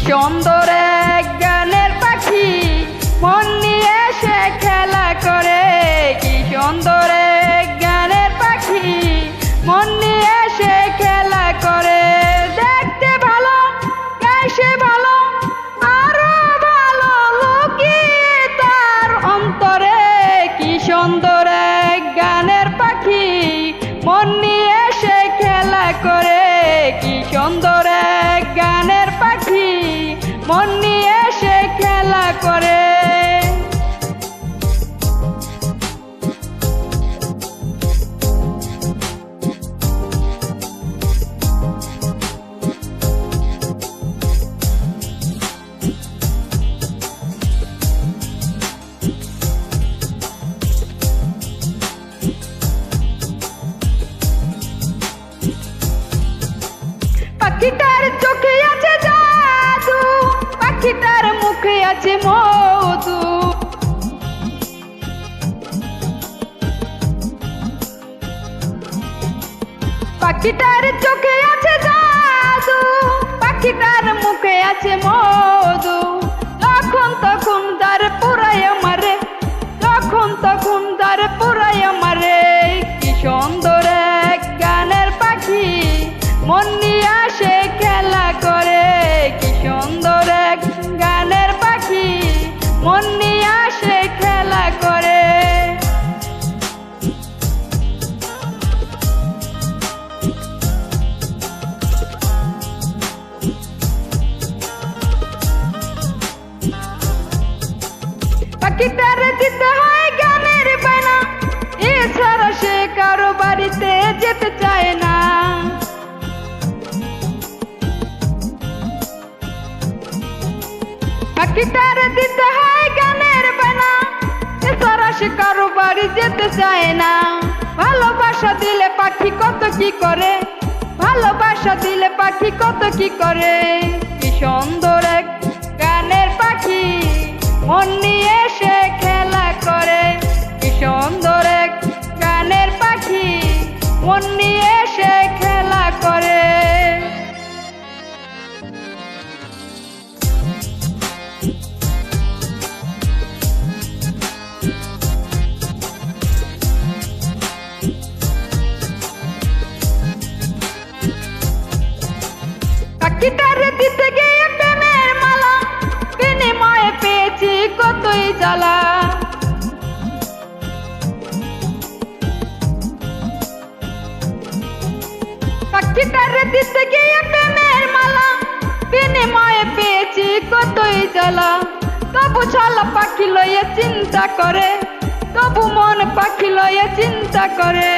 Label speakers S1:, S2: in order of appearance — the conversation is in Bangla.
S1: সুন্দর এক গানের পাখি মন নিয়ে সে খেলা করে। কি সুন্দর এক গানের পাখি মন নিয়ে সে খেলা করে। দেখতে ভালো গাইছে ভালো আরো ভালো লুকিয়ে তার অন্তরে। কি সুন্দর এক গানের পাখি মন নিয়ে সে খেলা করে। কি সুন্দর এক গানের পাখি মন নিয়ে সে খেলা করে। পাখিটার চোখে আছে জাদু, পাখিটার মুখে আছে মধু। পাখিটার চোখে আছে জাদু, পাখিটার মুখে আছে মধু। তখন তখন দ্বার পুরাই আমারে, তখন তখন দ্বার পুরাই আমারে। কি সুন্দর এক গানের পাখি মন নিয়ে আসে খেলা করে। কি সুন্দর এক গানের পাখি মন নিয়ে আসে খেলা করে। পাখিটার দিতে হয় গানের বায়না, এছাড়া সে কারো বাড়িতে যেতে চায় না। পাখিটার দিতে হয় গানের বায়না, এছাড়া সে কারো বাড়ি যেতে চায় না। ভালোবাসা দিলে পাখি কত কি করে, ভালোবাসা দিলে পাখি কত কি করে। কি সুন্দর এক গানের পাখি মন নিয়ে সে খেলা করে। কি সুন্দর এক গানের পাখি মন নিয়ে সে খেলা করে। পাখিটার দিতে গিয়ে প্রেমের মালা, বিনিময়ে পেয়েছি কতই জ্বালা। পাখিটার দিতে গিয়ে প্রেমের মালা, বিনিময়ে পেয়েছি কতই জ্বালা। তবু ছালা পাখি লইয়া চিন্তা করে, তবু মন পাখি লইয়া চিন্তা করে।